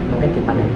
Mungkin dipanen.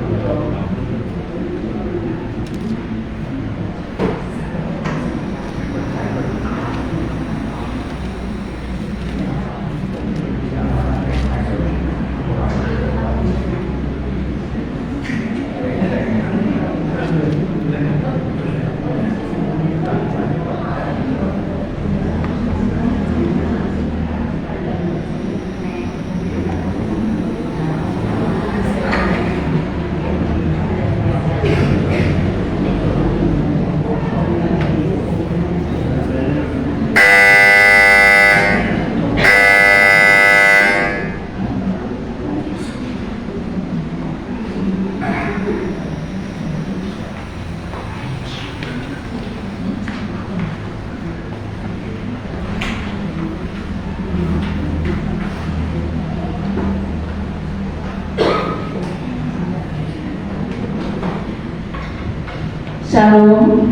Shalom.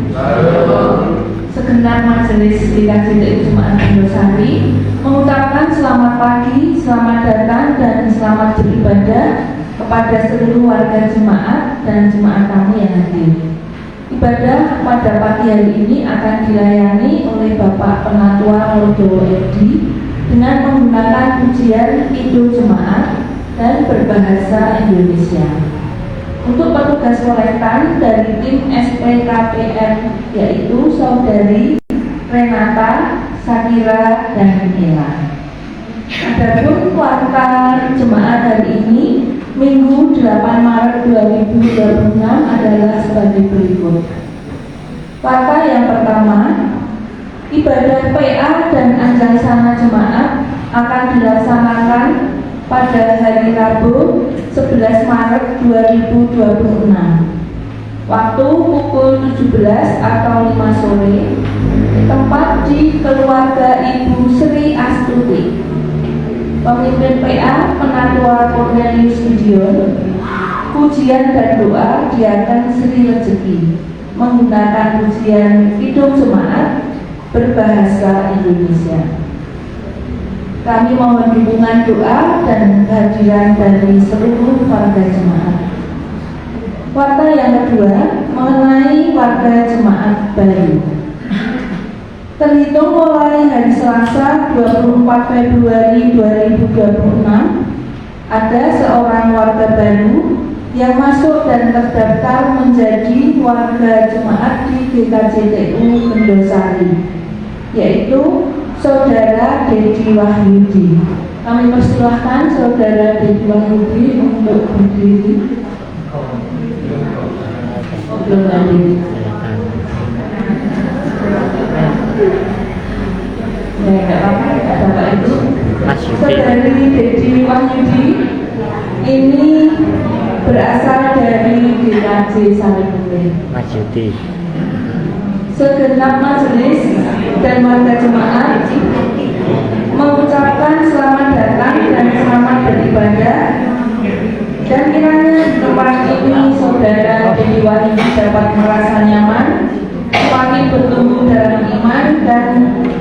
Segenap majelis GKJ Jemaat Indosari mengucapkan selamat pagi, selamat datang dan selamat beribadah kepada seluruh warga jemaat dan jemaat tamu yang hadir. Ibadah pada pagi hari ini akan dilayani oleh Bapak Penatua Lodowo Edi dengan menggunakan pujian Kidung Jemaat dan berbahasa Indonesia. Untuk petugas kolektan dari tim SPKPM yaitu Saudari Renata, Sakira, dan Ella. Adapun kuartal jemaat hari ini Minggu 8 Maret 2026 adalah sebagai berikut. Kuartal yang pertama, ibadah PA dan anjangsana jemaat akan dilaksanakan pada hari Rabu 11 Maret 2026 waktu pukul 17 atau 5 sore, tempat di keluarga Ibu Sri Astuti. Pemimpin PA Penatua Cornelius Gideon. Pujian dan doa diakan Sri Rezeki menggunakan pujian Kidung Jemaat berbahasa Indonesia. Kami mohon dukungan doa dan kehadiran dari seluruh warga jemaat. Kuartal yang kedua mengenai warga jemaat baru. Terhitung mulai hari Selasa 24 Februari 2026, ada seorang warga baru yang masuk dan terdaftar menjadi warga jemaat di GKJTU Indosari, yaitu Saudara Dedi Wahyudi. Kami persilahkan Saudara Dedi Wahyudi untuk berdiri. Belum hadir. Ya, tidak apa-apa, tidak Bapak Ibu. Saudari Dedi Wahyudi ini berasal dari GKJ Saripule. Mas Yudi. Segenap majelis dan warga jemaat mengucapkan selamat datang dan selamat beribadah, dan kiranya di tempat ini Saudara Dedi Wahyudi dapat merasa nyaman, semakin bertumbuh dalam iman, dan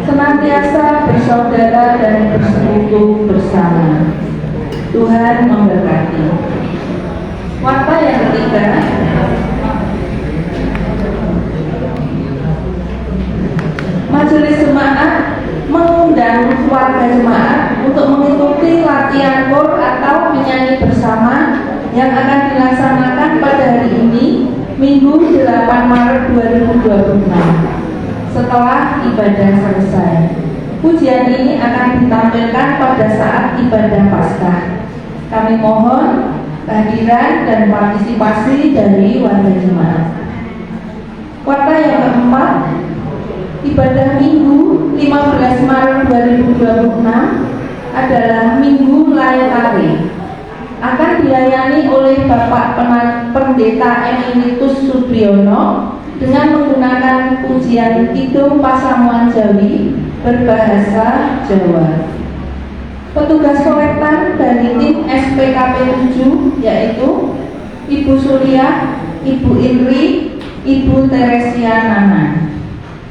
senantiasa bersaudara dan bersekutu bersama. Tuhan memberkati. Warta yang ketiga, majelis jemaat mengundang warga jemaat untuk mengikuti latihan kor atau menyanyi bersama yang akan dilaksanakan pada hari ini, Minggu 8 Maret 2026 setelah ibadah selesai. Pujian ini akan ditampilkan pada saat ibadah Paskah. Kami mohon kehadiran dan partisipasi dari warga jemaat. Kuartal yang keempat, ibadah Minggu 15 Maret 2026 adalah Minggu Layakare. Akan dilayani oleh Bapak Pendeta Emeritus Supriyono dengan menggunakan pujian Kidung Pasamuan Jawi berbahasa Jawa. Petugas kolektan dari tim SPKP 7 yaitu Ibu Surya, Ibu Indri, Ibu Teresia Nana.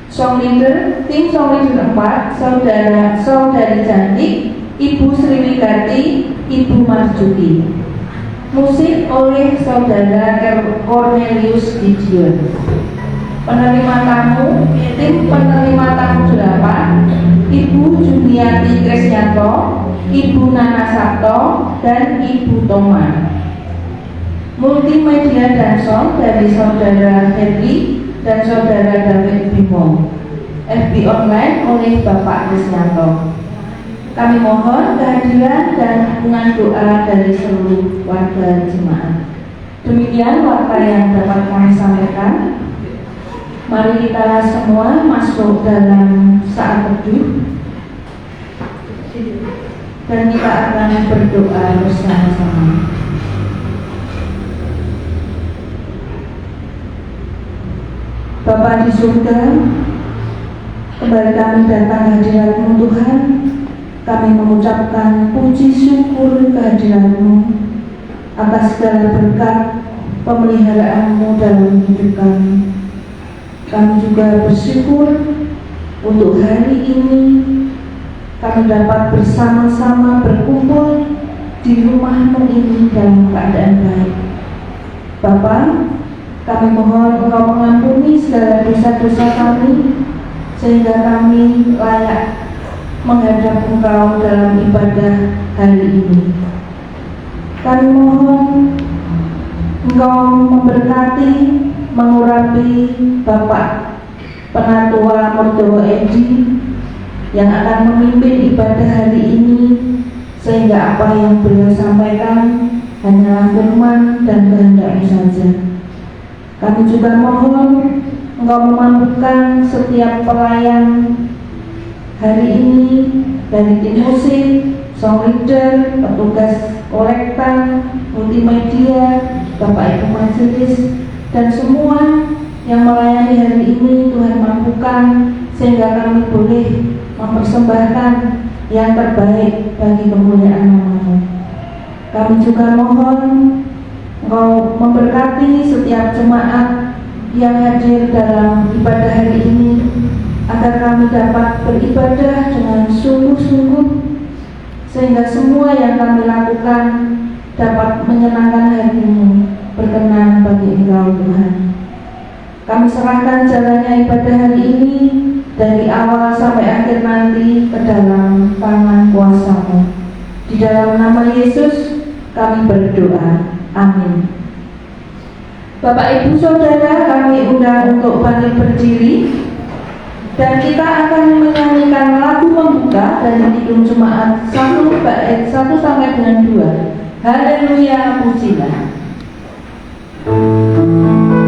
Song leader, tim song leader 4, Saudari Cantik, Ibu Sriwigati, Ibu Marjuki. Musik oleh Saudara Cornelius Gideon. Penerima tamu, tim penerima tamu 8, Ibu Juliati Krisyanto, Ibu Nana Sabto, dan Ibu Toma. Multimedia dan sound dari Saudara Herli dan Saudara David Bimo. FB online oleh Bapak Krisyanto. Kami mohon kehadiran dan dukungan doa dari seluruh warga jemaat. Demikian warta yang dapat kami sampaikan. Mari kita semua masuk dalam saat teduh dan kita akan berdoa bersama-sama. Bapa di surga, kembali kami datang hadirat-Mu Tuhan. Kami mengucapkan puji syukur kehadirat-Mu atas segala berkat pemeliharaan-Mu dalam hidup kami. Kami juga bersyukur untuk hari ini kami dapat bersama-sama berkumpul di rumah-Mu ini dalam keadaan baik. Bapa, kami mohon Engkau mengampuni segala dosa-dosa kami sehingga kami layak menghadap Engkau dalam ibadah hari ini. Kami mohon Engkau memberkati, mengurapi Bapak Penatua Murdowo Edi yang akan memimpin ibadah hari ini, sehingga apa yang beliau sampaikan hanyalah firman dan kehendak-Mu saja. Kami juga mohon Engkau memampukan setiap pelayan hari ini dari tim musik, song leader, petugas kolektan, multimedia, Bapak Ibu Majelis, dan semua yang melayani hari ini. Tuhan mampukan sehingga kami boleh mempersembahkan yang terbaik bagi kemuliaan nama-Mu. Kami juga mohon Engkau memberkati setiap jemaat yang hadir dalam ibadah hari ini, agar kami dapat beribadah dengan sungguh-sungguh, sehingga semua yang kami lakukan dapat menyenangkan hati-Mu, berkenan bagi Engkau Tuhan. Kami serahkan jalannya ibadah hari ini dari awal sampai akhir nanti ke dalam tangan kuasa-Mu. Di dalam nama Yesus kami berdoa. Amin. Bapak Ibu Saudara, kami undang untuk bangkit berdiri. Dan kita akan menyanyikan lagu pembuka dari Kidung Jemaat 1 bait 1 sampai dengan 2. Haleluya, pujilah. Hallelujah.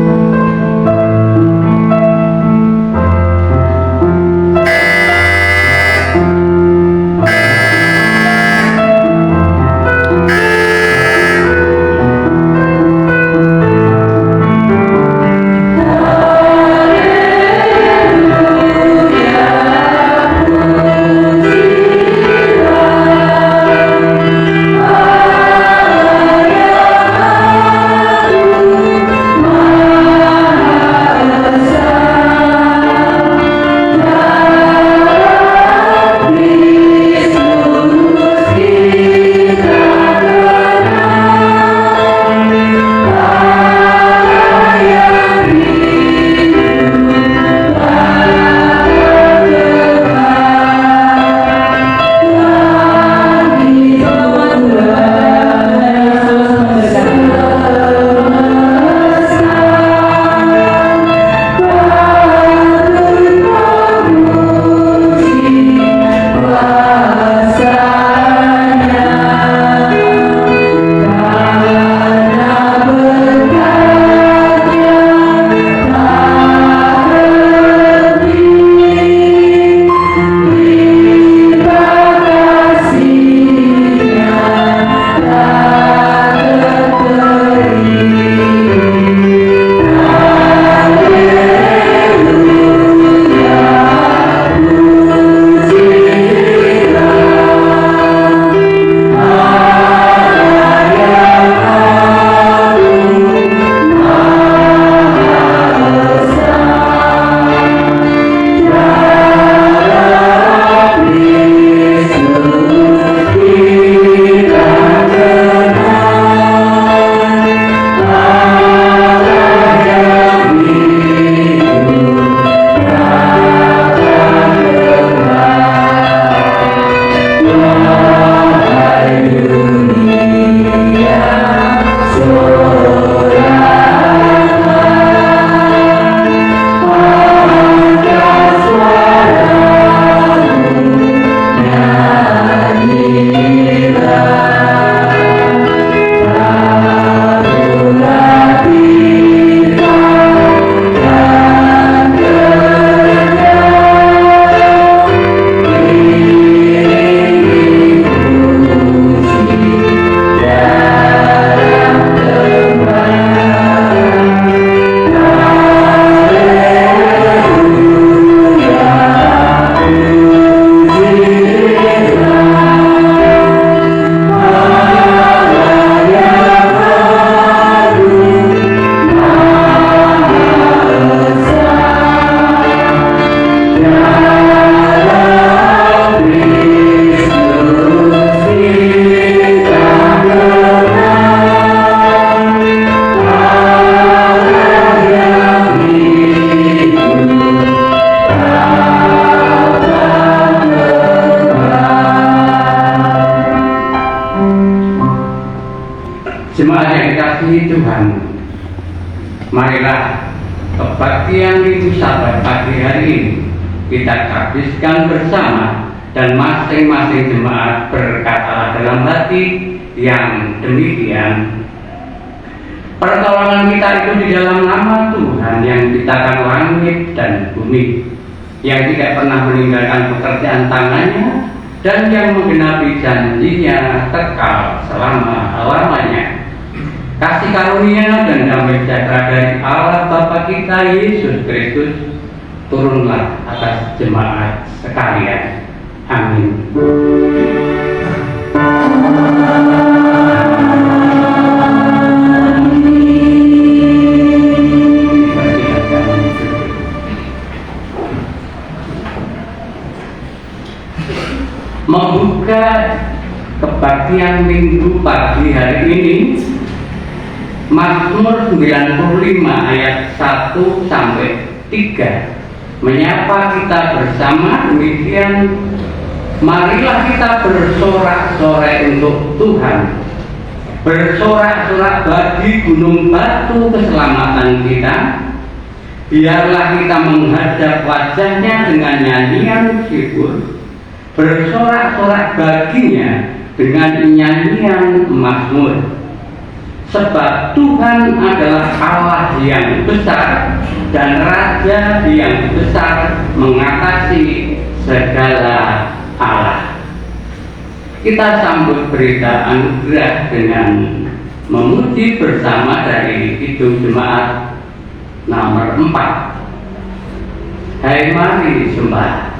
Jemaat yang dikasihi Tuhan, marilah kebaktian Minggu Sabat pagi hari ini kita habiskan bersama, dan masing-masing jemaat berkatalah dalam hati yang demikian: pertolongan kita itu di dalam nama Tuhan yang menciptakan langit dan bumi, yang tidak pernah meninggalkan pekerjaan tangannya, dan yang menggenapi janjinya kekal selama-lamanya. Kasih karunia dan damai sejahtera dari Allah Bapa kita Yesus Kristus turunlah atas jemaat sekalian. Amin. Membuka kebaktian Minggu pagi hari ini, Mazmur 95 ayat 1 sampai 3 menyapa kita bersama demikian: marilah kita bersorak-sorai untuk Tuhan, bersorak-sorak bagi gunung batu keselamatan kita. Biarlah kita menghadap wajahnya dengan nyanyian syukur, bersorak-sorak baginya dengan nyanyian mazmur. Sebab Tuhan adalah Allah yang besar dan Raja yang besar mengatasi segala Allah. Kita sambut berita anugerah dengan memuji bersama dari Kidung Jemaat nomor 4. Hai mari sembah.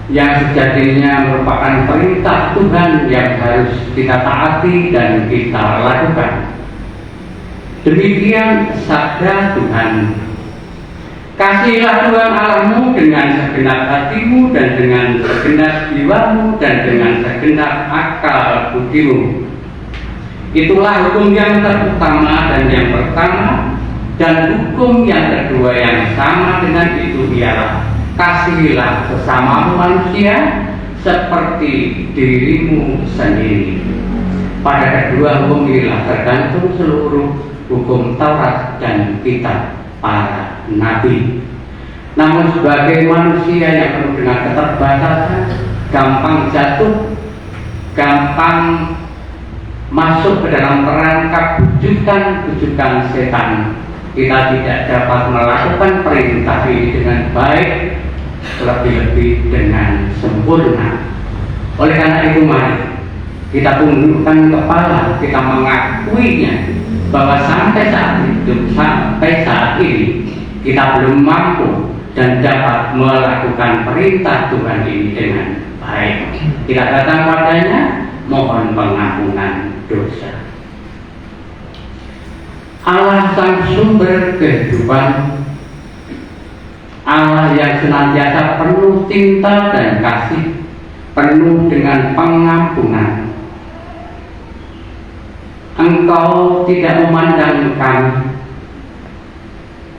Yang sejatinya merupakan perintah Tuhan yang harus kita taati dan kita lakukan. Demikian sabda Tuhan. Kasihilah Tuhan Allahmu dengan segenap hatimu dan dengan segenap jiwamu dan dengan segenap akal budimu. Itulah hukum yang terutama dan yang pertama, dan hukum yang kedua yang sama dengan itu ialah: kasihilah sesamamu manusia seperti dirimu sendiri. Pada kedua hukum inilah tergantung seluruh hukum Taurat dan kitab para nabi. Namun sebagai manusia yang penuh dengan keterbatasan, gampang jatuh, gampang masuk ke dalam perangkap bujukan-bujukan setan, kita tidak dapat melakukan perintah ini dengan baik, lebih-lebih dengan sempurna. Oleh karena itu, mari kita tundukkan kepala, kita mengakuinya bahwa sampai saat ini kita belum mampu dan dapat melakukan perintah Tuhan ini dengan baik. Kita datang padanya mohon pengampunan dosa. Allah sang sumber kehidupan, Allah yang senantiasa penuh cinta dan kasih, penuh dengan pengampunan. Engkau tidak memandang kami,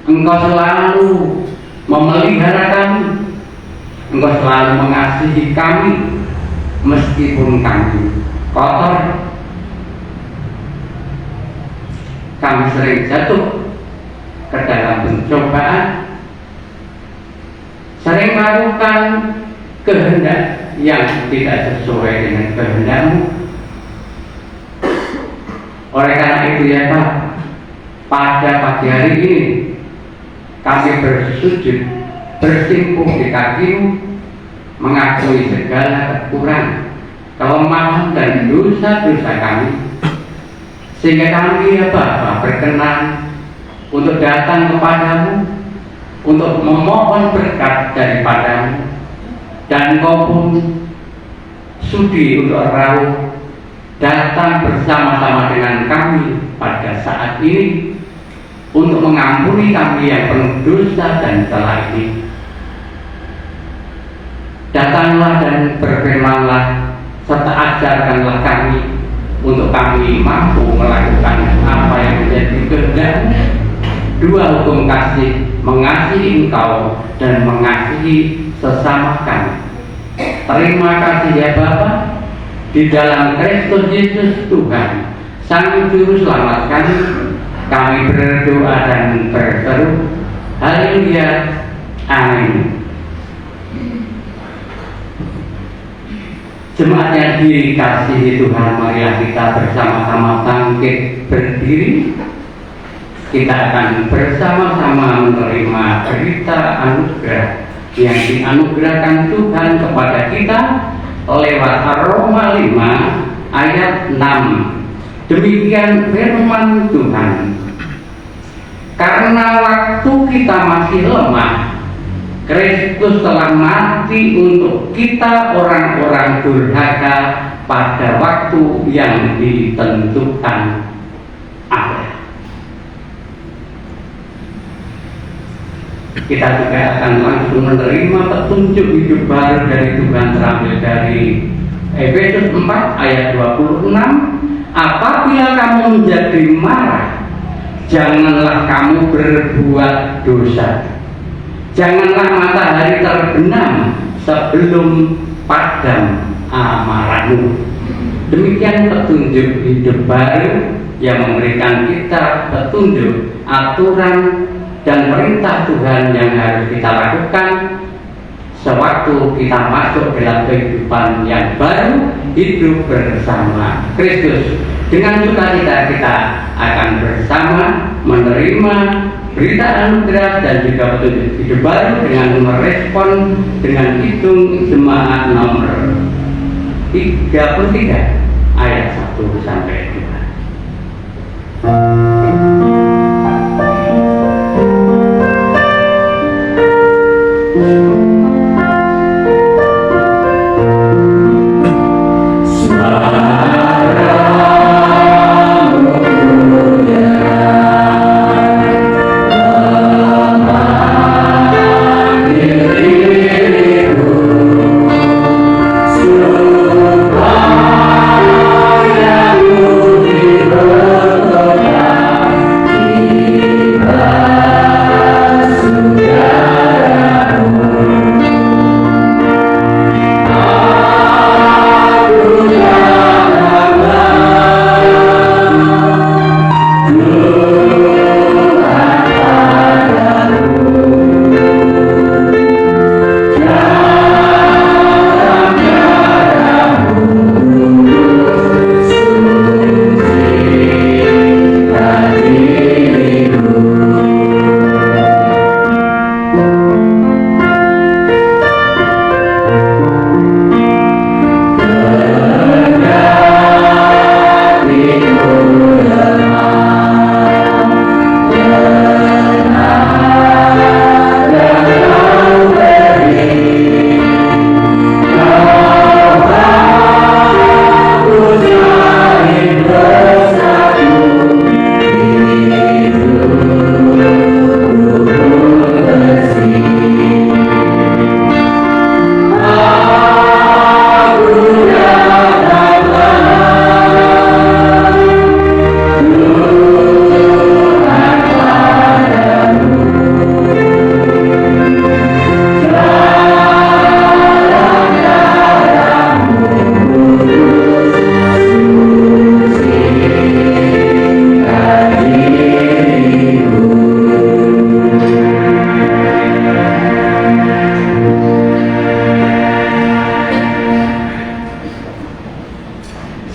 Engkau selalu memelihara kami, Engkau selalu mengasihi kami meskipun kami kotor. Kami sering jatuh ke dalam pencobaan, sering melakukan kehendak yang tidak sesuai dengan kehendak-Mu. Oleh karena itu ya Pak, pada pagi hari ini kami bersujud, bersimpuh di kaki-Mu, mengakui segala kekurangan, kelemahan dan dosa-dosa kami, sehingga kami ya Bapa berkenan untuk datang kepadamu, untuk memohon berkat daripada-Mu, dan Engkau pun sudi untuk rauh datang bersama-sama dengan kami pada saat ini untuk mengampuni kami yang penuh dosa dan celah ini. Datanglah dan berfirmanlah serta ajarkanlah kami untuk kami mampu melakukan apa yang menjadi kehendak-Mu. Dua hukum kasih, mengasihi Engkau dan mengasihi sesama kami. Terima kasih ya Bapa, di dalam Kristus Yesus Tuhan, Sang Juru Selamat kami berdoa dan berseru, haleluya, amin. Jemaat yang dikasihi Tuhan, marilah kita bersama-sama bangkit berdiri. Kita akan bersama-sama menerima berita anugerah yang dianugerahkan Tuhan kepada kita lewat Roma 5 ayat 6. Demikian firman Tuhan. Karena waktu kita masih lemah, Kristus telah mati untuk kita orang-orang durhaka pada waktu yang ditentukan Allah. Kita juga akan langsung menerima petunjuk hidup baru dari Tuhan terambil dari Efesus 4 ayat 26. Apabila kamu menjadi marah, janganlah kamu berbuat dosa. Janganlah matahari terbenam sebelum padam amarahmu. Demikian petunjuk hidup baru yang memberikan kita petunjuk, aturan dan perintah Tuhan yang harus kita lakukan sewaktu kita masuk dalam kehidupan yang baru, hidup bersama Kristus. Dengan sukacita kita akan bersama menerima berita anugerah dan juga petunjuk hidup baru dengan merespon dengan hitung jemaat nomor 33 ayat 1 sampai 2. Supaya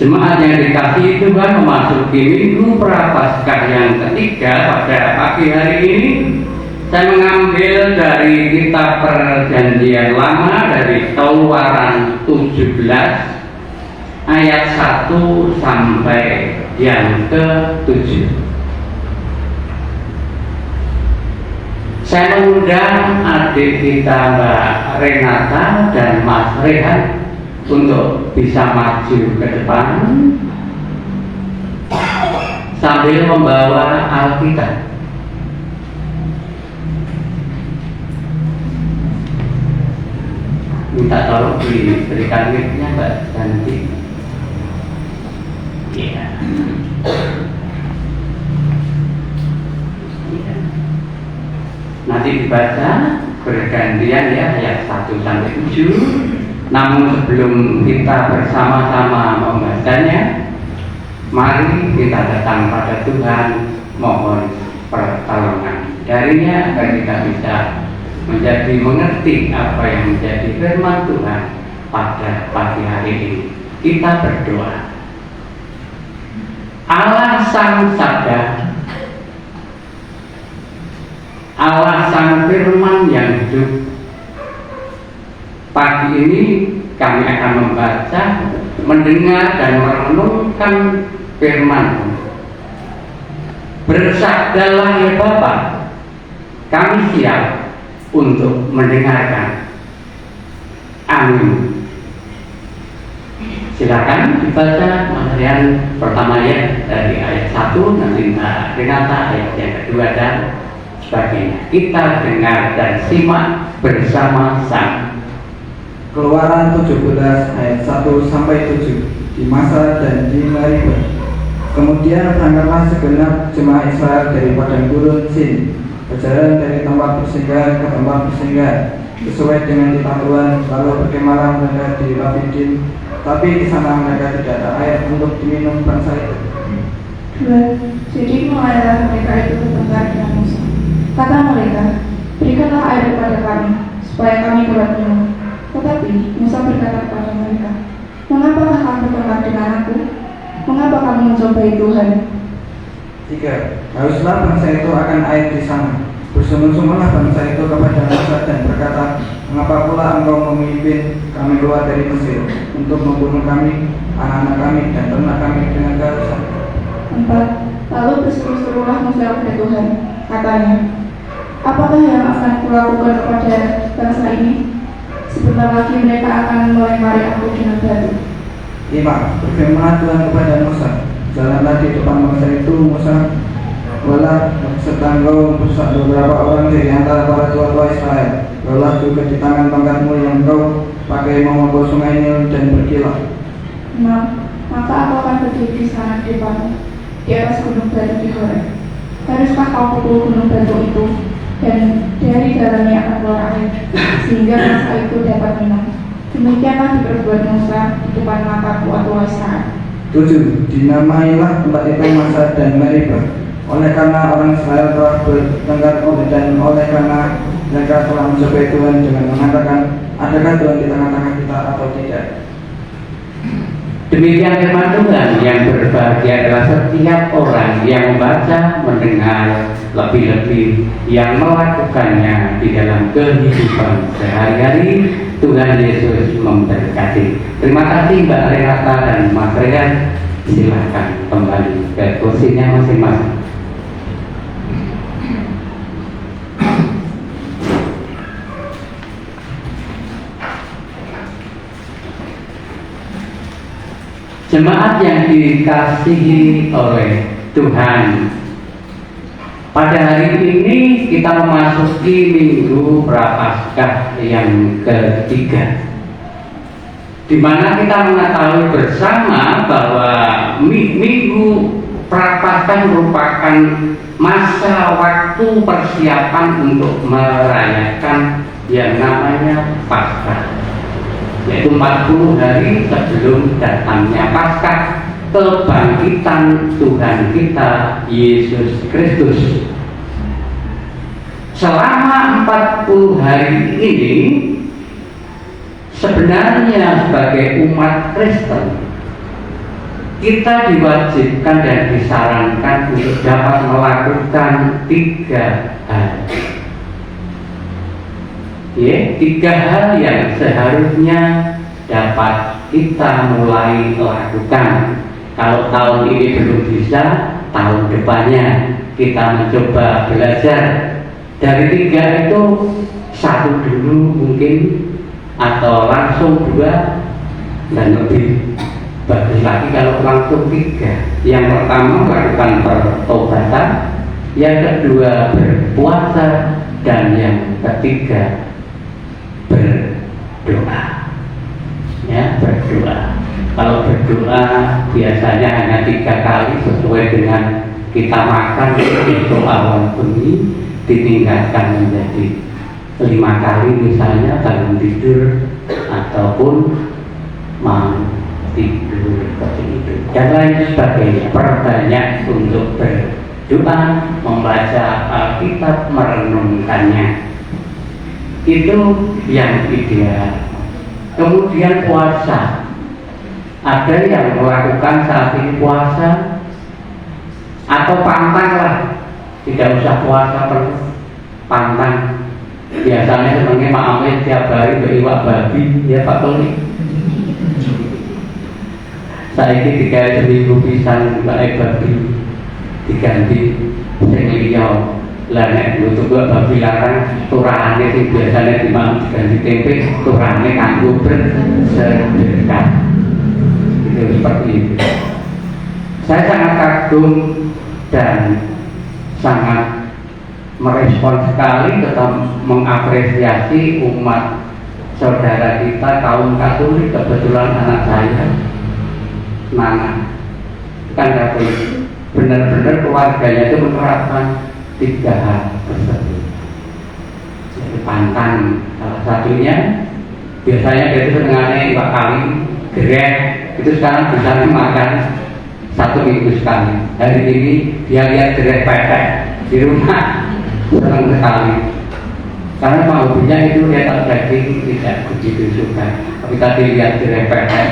Jemaat yang dikasihi Tuhan, memasuki minggu Prapaskah yang ketiga pada pagi hari ini, saya mengambil dari kitab Perjanjian Lama dari Keluaran 17 ayat 1 sampai yang ke-7. Saya mengundang adik kita Mbak Renata dan Mas Rehan untuk bisa maju ke depan sambil membawa Alkitab. Minta tolong diberikan mic-nya Mbak Santi. Iya. Nanti dibaca bergantian ya ayat 1 sampai 7. Namun sebelum kita bersama-sama membacanya, mari kita datang pada Tuhan, mohon pertolongan darinya agar kita bisa menjadi mengerti apa yang menjadi firman Tuhan pada pagi hari ini. Kita berdoa. Allah Sang Sabda, Allah Sang Firman yang hidup, pagi ini kami akan membaca, mendengar dan merenungkan firman. Bersabdalah ya Bapa, kami siap untuk mendengarkan. Amin. Silakan dibaca material pertama ya, dari ayat 1, nanti Mbak Renata ayat yang kedua dan sebagainya. Kita dengar dan simak bersama-sama. Keluaran 17 ayat 1 sampai 7. Di masa dan di Meribah. Kemudian berangkatlah segenap jemaah Israel dari padang gurun Sin, berjalan dari tempat persinggahan ke tempat persinggahan sesuai dengan titah Tuhan, lalu berkemahlah mereka di Rafidim, tapi di sana mereka tidak ada air untuk diminum bangsa itu. Jadi mulailah mereka itu bertengkar dengan Musa. Kata mereka, berikanlah air kepada kami, supaya kami dapat minum. Tetapi Musa berkata kepada mereka, mengapakah kamu bertengkar dengan aku? Mengapa kamu mencobai Tuhan? 3. Haruslah bangsa itu akan air di sana. Bersumun-sumunlah bangsa itu kepada Musa dan berkata, mengapa pula engkau memimpin kami keluar dari Mesir untuk membunuh kami, anak-anak kami, dan ternak kami dengan keharusan? 4. Lalu berseru-serulah Musa kepada Tuhan, katanya, apakah yang akan kulakukan kepada bangsa ini? Sebentar lagi mereka akan melempari aku dengan batu. 5. Berfirmanlah Tuhan kepada Musa, jalanlah di depan bangsa itu, Musa, walah serta engkau beberapa orang dari antara para tua-tua Israel, walah juga di tangan tongkatmu yang engkau pakai memukul sungai Nil dan berkilau. 6. Maka aku akan berdiri di sana di depanmu, di atas gunung batu di Horeb. Haruskah kau pukul gunung batu itu, dan dari dalamnya akan keluar air, sehingga bangsa itu dapat minum. Demikianlah diperbuat Musa di depan mata tua-tua Israel. 7. Dinamailah tempat itu Masa dan Meribah, oleh karena orang Israel telah bertengkar dan oleh karena mereka telah mencobai Tuhan dengan mengatakan, adakah Tuhan di tengah-tengah kita atau tidak? Demikian firman Tuhan. Yang berbahagia adalah setiap orang yang membaca, mendengar, lebih-lebih yang melakukannya di dalam kehidupan sehari-hari. Tuhan Yesus memberkati. Terima kasih Mbak Renata dan Mas Rehan. Silakan kembali ke kursinya masing-masing. Jemaat yang dikasihi oleh Tuhan, pada hari ini kita memasuki minggu Prapaskah yang ketiga, di mana kita mengetahui bersama bahwa minggu Prapaskah merupakan masa waktu persiapan untuk merayakan yang namanya Paskah, yaitu 40 hari sebelum datangnya Paskah, kebangkitan Tuhan kita Yesus Kristus. Selama 40 hari ini sebenarnya sebagai umat Kristen kita diwajibkan dan disarankan untuk dapat melakukan 3 hal. Ya, 3 hal yang seharusnya dapat kita mulai lakukan. Kalau tahun ini belum bisa, tahun depannya kita mencoba belajar. Dari 3 itu 1 dulu mungkin, atau langsung 2, dan lebih bagus lagi kalau langsung 3. Yang pertama melakukan pertobatan, yang kedua berpuasa, dan yang ketiga berdoa. Ya, berdoa. Kalau berdoa biasanya hanya 3 kali sesuai dengan kita makan itu awal pagi, ditingkatkan menjadi 5 kali misalnya bangun tidur ataupun mau tidur seperti itu dan lain sebagainya. Perbanyak untuk berdoa, membaca Alkitab, merenungkannya, itu yang ideal. Kemudian puasa, ada yang melakukan saat ini puasa atau pantang lah, tidak usah puasa perlu pantang. Biasanya sebenarnya Pak Amin tiap hari beriwak babi, ya Pak Tony. Saya ini 3 seminggu pisan beriwak babi diganti sing liya. Lah nek untuk babi larang turane sing biasanya dimang diganti tempe, turane kanggo bersedekah. Itu seperti itu. Saya sangat kagum dan sangat merespon sekali tetap mengapresiasi umat saudara kita kaum Katolik. Kebetulan anak saya Nana kan Katolik, benar-benar keluarganya itu menerapkan 3 hal tersebut. Jadi pantang salah satunya, biasanya dia itu setengahnya 2 kali gerek, itu sekarang bisa makan 1 minggu sekali. Hari ini dia lihat gerek pepek di rumah, senang sekali. Karena hobinya itu dia tak daging tidak begitu suka. Tapi tadi lihat gerek pepek,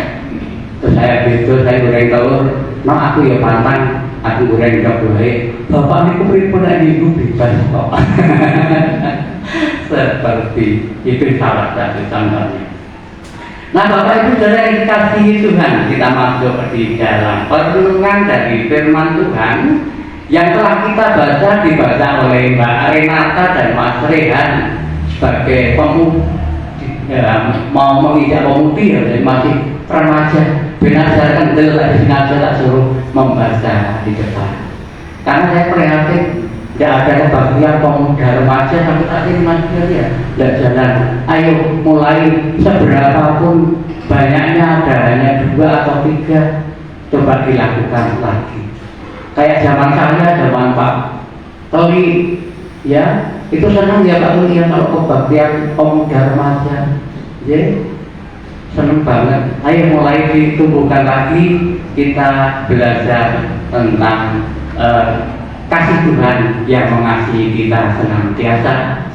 terus saya betul, saya goreng telur. No aku ya pantang, aku goreng gak bapak ini pripun nek niku bebas kok. Seperti itu salah satu contohnya. Nah Bapak Ibu Saudara yang dikasihi Tuhan, kita masuk di dalam perenungan dari firman Tuhan yang telah kita dibaca oleh Mbak Renata dan Mas Rehan sebagai mau menginjak pemudi, ya, masih remaja. Benar kendel tak disengaja tak suruh membaca di depan. Karena saya prihatin tidak ada kebaktian pemuda remaja sampai tak ini masih ya, tidak jalan. Ayo mulai seberapapun banyaknya, ada hanya 2 atau 3, coba dilakukan lagi. Kayak zaman saya, zaman Pak Tony, ya itu senang ya Pak Tony ya kalau kebaktian pemuda remaja, ya senang banget. Ayo mulai ditumbuhkan lagi, kita belajar tentang kasih Tuhan yang mengasihi kita senantiasa,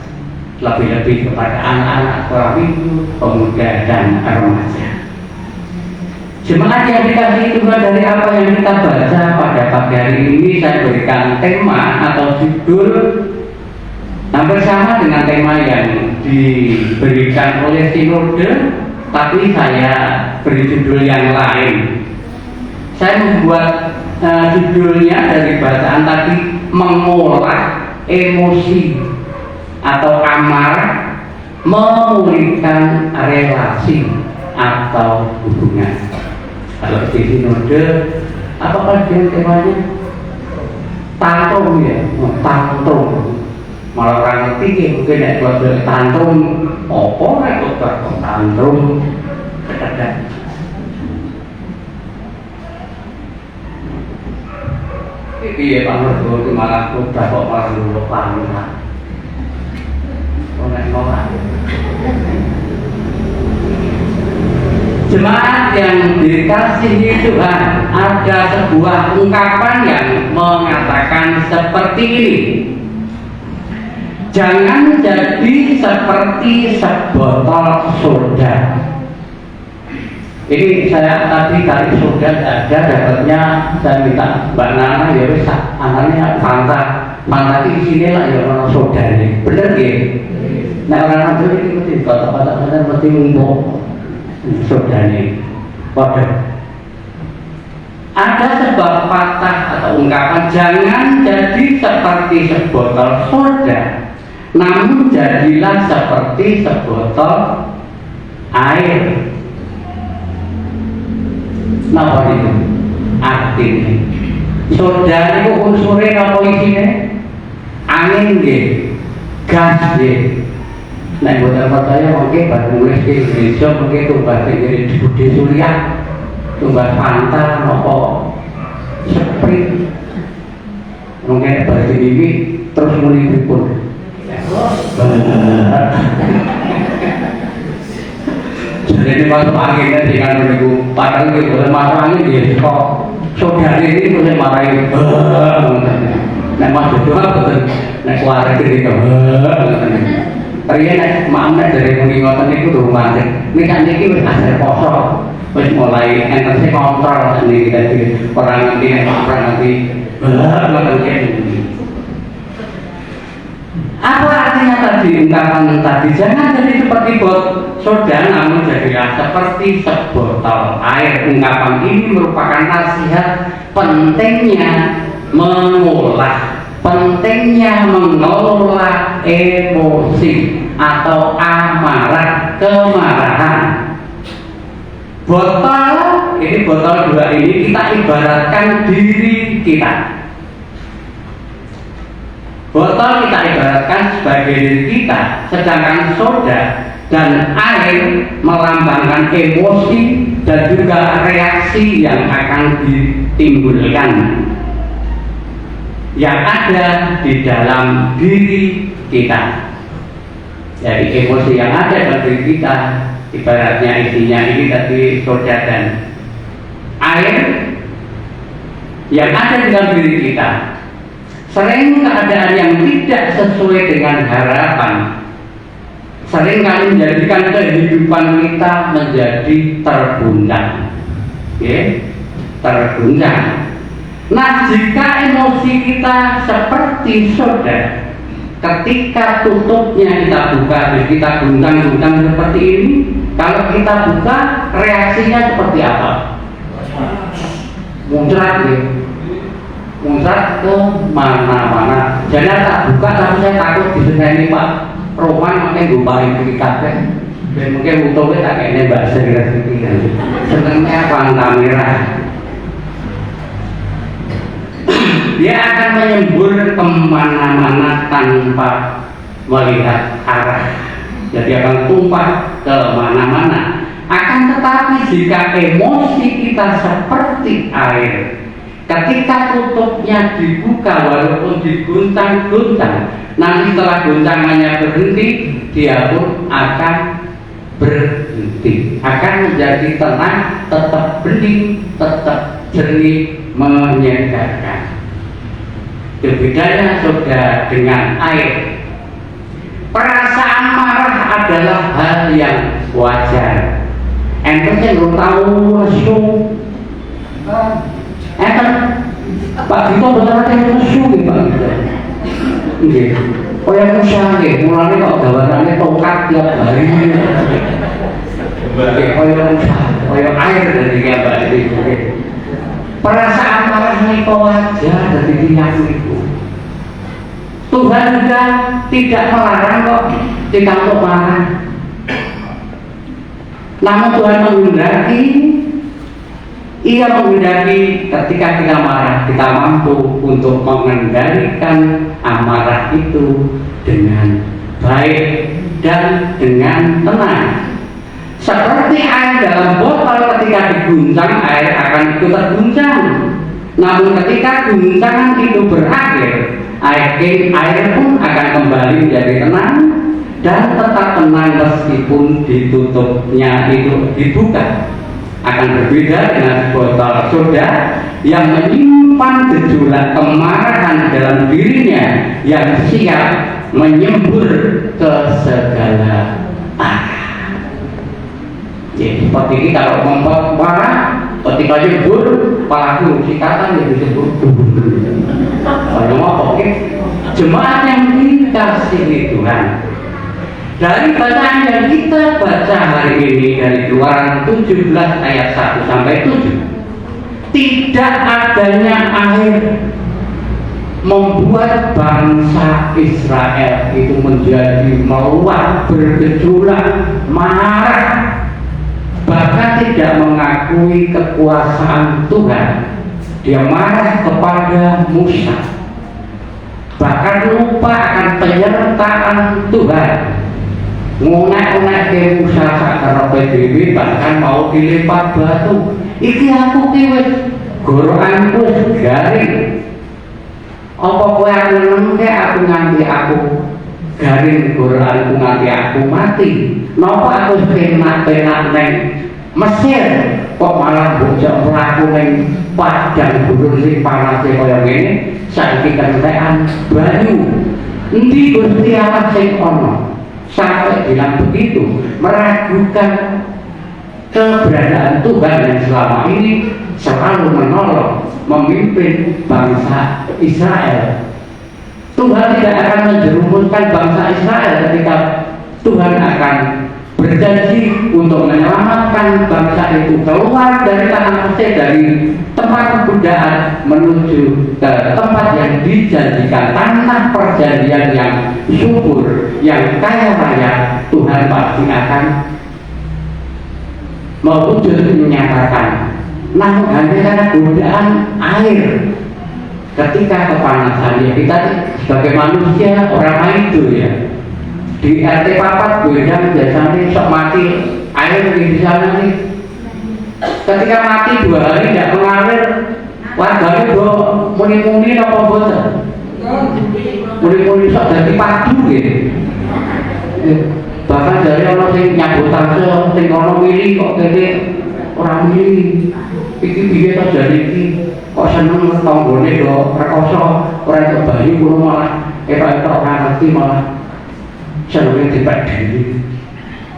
lebih-lebih kepada anak-anak, sekolah minggu, pemuda dan remaja. Jemaat yang dikasihi Tuhan, dari apa yang kita baca pada pagi hari ini saya berikan tema atau judul hampir sama dengan tema yang diberikan oleh Sinode, tapi saya beri judul yang lain. Saya membuat judulnya dari bacaan tadi, mengolah emosi atau amarah, memulihkan relasi atau hubungan. Kalau di Sinode, apakah dia temanya? Tantrum ya, tantrum. Malah orang ngerti mungkin ya buat tantrum, opo rekod tantrum, kedadak. Iya Pak Mergo itu malah udah kok malah dulu panggilan. Nolak. Jemaat yang dikasihi Tuhan, ada sebuah ungkapan yang mengatakan seperti ini. Jangan jadi seperti sebotol soda. Ini saya tadi dari sudah ada dapatnya, saya minta Mbak Nana ya wis anaknya Fanta di sini lah ya orang soda ini, bener gak? Nah orang itu mesti kata-kata mesti ngumpul soda ini. Waduh. Ada sebuah patah atau ungkapan, jangan jadi seperti sebotol soda, namun jadilah seperti sebotol air. Napa itu? Artinya soda itu unsurnya apa isinya? Angin nggih, gas nggih. Nek boten percaya mungkin baru nulis di Indonesia mungkin tumbas di Budi Surya, tumbas Fanta, apa Sprite, mungkin bahasa ini terus muni pripun. Jadi masuk angin dengan menunggu padahal itu boleh masuk angin dia kok saudara ini boleh marahin nek masuk doa betul nek keluar dari itu Rian nek makna dari mengingatkan itu romantis ini kan ini wis akhir poso wis mulai energi kontrol ini kita orang nanti nek orang nanti apa artinya tadi ungkapan tadi? Jangan jadi seperti soda, namun jadilah seperti sebotol air. Ungkapan ini merupakan nasihat pentingnya mengolah, pentingnya mengelola emosi atau amarah, kemarahan. Botol ini, botol dua ini kita ibaratkan diri kita. Botol kita ibaratkan sebagai diri kita, sedangkan soda dan air melambangkan emosi dan juga reaksi yang akan ditimbulkan yang ada di dalam diri kita. Jadi emosi yang ada dalam diri kita ibaratnya isinya ini tadi soda dan air yang ada di dalam diri kita. Sering keadaan yang tidak sesuai dengan harapan sering kali menjadikan kehidupan kita menjadi terguncang, terguncang. Nah, jika emosi kita seperti soda, ketika tutupnya kita buka, kita guncang-guncang seperti ini, kalau kita buka, reaksinya seperti apa? Muncrat, muncrat ke mana-mana. Jadi tak buka, tapi saya takut diseneni Pak Roman mungkin lupain di kafe. Dan mungkin untungnya tak kayaknya bahasa rezeki kan. Senangnya Fanta merah. Dia akan menyembur kemana-mana tanpa melihat arah. Jadi akan tumpah ke mana-mana. Akan tetapi jika emosi kita seperti air, ketika tutupnya dibuka walaupun diguncang-guncang, nanti setelah guncangannya berhenti, dia pun akan berhenti, akan menjadi tenang, tetap bening, tetap jernih, menyegarkan. Bedanya soda dengan air. Perasaan marah adalah hal yang wajar. Ente sing tahu lesu. Pak Dito betul ada lesu nggih Pak Dito. Nggih. Kaya Musa nggih, mulane kok gawarane tongkat tiap hari. Kaya Musa, kaya air dari Mbak Dito. Perasaan marah menika wajar dadi tiyang niku. Tuhan juga tidak melarang kok kita untuk marah. Namun Tuhan menghendaki, Ia menghendaki ketika kita marah, kita mampu untuk mengendalikan amarah itu dengan baik dan dengan tenang. Seperti air dalam botol ketika diguncang, air akan ikut terguncang. Namun ketika guncangan itu berakhir, air pun akan kembali menjadi tenang dan tetap tenang meskipun ditutupnya itu dibuka. Akan berbeda dengan botol soda yang menyimpan gejolak kemarahan dalam dirinya yang siap menyembur ke segala arah. Ya, seperti ini kalau membuat marah, ketika nyebur, pelaku sikatan yang disebut oke, jemaat yang dikasihi Tuhan. Dari bacaan yang kita baca hari ini dari Keluaran 17 ayat 1 sampai 7, tidak adanya air membuat bangsa Israel itu menjadi meluap, bergejolak, marah, bahkan tidak mengakui kekuasaan Tuhan. Dia marah kepada Musa, bahkan lupa akan penyertaan Tuhan. Ngonek-ngonek ke Musa sakar PDW, bahkan mau dilempar batu. Iki aku kiwis gorokanku garing. Apa kowe nang aku nganti aku garing gorokanku nganti aku mati. Napa aku penak-penak neng Mesir kok malah bocok mlaku ning padang gurun sing panase kaya ngene, saiki kentekan banyu. Endi Gusti Allah sing ana? Sampai bilang begitu, meragukan keberadaan Tuhan yang selama ini selalu menolong, memimpin bangsa Israel. Tuhan tidak akan menjerumuskan bangsa Israel ketika Tuhan akan berjanji untuk menyelamatkan bangsa itu keluar dari tanah Mesir, dari tempat kebudayaan menuju ke tempat yang dijanjikan, tanah perjanjian yang subur, yang kaya raya. Tuhan pasti akan mewujud menyatakan, namun hanya karena godaan air ketika kepanasan. Ya, kita sebagai manusia orang itu ya, di RT 4 Goyang biasanya sok mati air di sana nih. Ketika mati 2 hari tidak mengalir, warganya muni-muni apa bosan? Muni-muni sok jadi padu gitu. Bahkan dari orang yang nyabut tasnya, yang orang milih kok gede orang milih. Iki biaya terjadi ini kok seneng tonggone do rekoso orang itu bayi kurang malah itu orang ngerti malah senengnya tidak diri.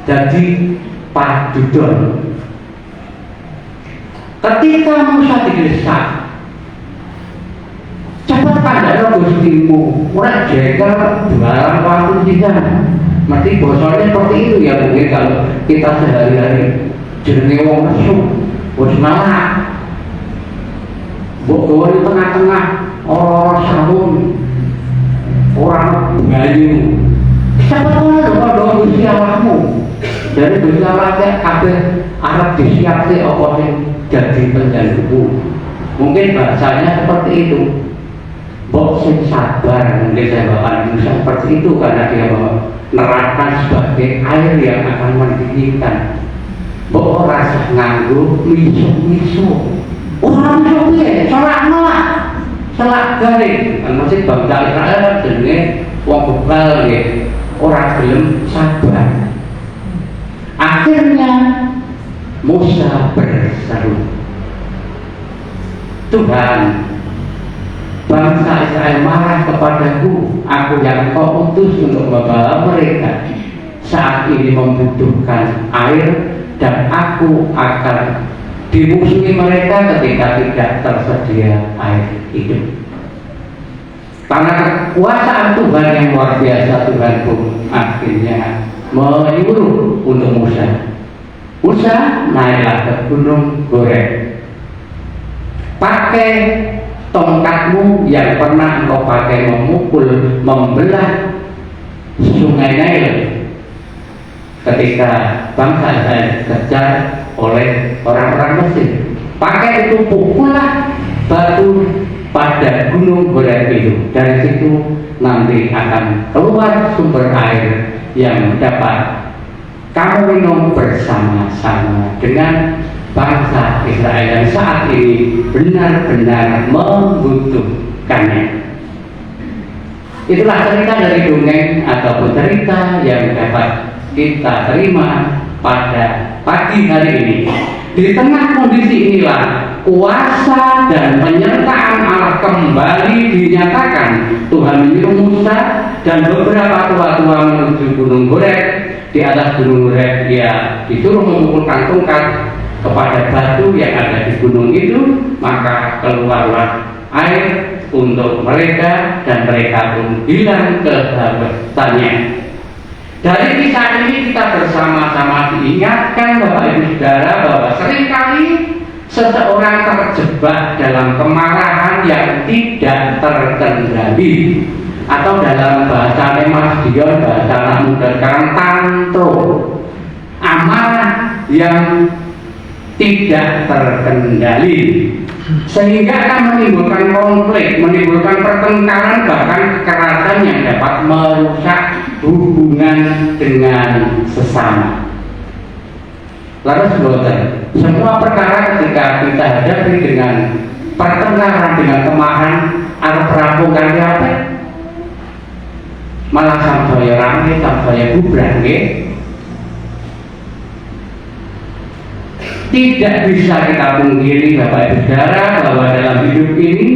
Jadi padudon. Ketika Musa didesak, cepat pada Gustimu, orang jegal barang waktu tidak. Mesti bosornya seperti itu ya, mungkin kalau kita sehari-hari jenenge wong mesum, wis malah mbok di tengah-tengah orang sabun, orang banyu. Siapa tahu ada Gusti Allahmu. Dari Gusti Allah kabeh arep disiapke apa sing dadi penjalukmu. Mungkin bahasanya seperti itu. Mbok sing sabar, mungkin saya bawakan Musa seperti itu karena dia menerapkan sebagai air yang akan mendinginkan. Mbok ora rasa nganggo miso-miso. Ora miso piye? Salah nolak. Salah garing. Kan mesti bangsa Israel jenenge wong bebal nggih. Ora gelem sabar. Akhirnya Musa berseru, Tuhan, bangsa Israel marah kepadaku, aku yang kau utus untuk membawa mereka saat ini membutuhkan air, dan aku akan dimusuhi mereka ketika tidak tersedia air hidup. Karena kekuasaan Tuhan yang luar biasa, Tuhan pun akhirnya menyuruh untuk Musa naiklah ke gunung Horeb, pakai tongkatmu yang pernah engkau pakai memukul, membelah sungai Nil ketika bangsa Israel dikejar oleh orang-orang Mesir. Pakai itu pukullah batu pada gunung Horeb itu. Dari situ nanti akan keluar sumber air yang dapat kamu minum bersama-sama dengan bangsa Israel yang saat ini benar-benar membutuhkannya. Itulah cerita dari dongeng ataupun cerita yang dapat kita terima pada pagi hari ini. Di tengah kondisi inilah kuasa dan penyertaan Allah kembali dinyatakan. Tuhan menyuruh Musa dan beberapa tua-tua menuju gunung Horeb di atas gunung Horeb dia disuruh memukulkan tongkat kepada batu yang ada di gunung itu, maka keluarlah air untuk mereka dan mereka pun hilang kehausannya. Dari kisah ini kita bersama-sama diingatkan Bapak Ibu Saudara bahwa seringkali seseorang terjebak dalam kemarahan yang tidak terkendali, atau dalam bahasa Mas Dion, bahasa anak muda sekarang, tantro, amarah yang tidak terkendali, sehingga akan menimbulkan konflik, menimbulkan pertengkaran, bahkan kekerasan yang dapat merusak hubungan dengan sesama. Lalu saudara, semua perkara ketika kita hadapi dengan pertengkaran, dengan kemarahan, arep rampung kali apa? Malah sampai rame, sampai bubrah, Tidak bisa kita pungkiri Bapak Ibu Saudara bahwa dalam hidup ini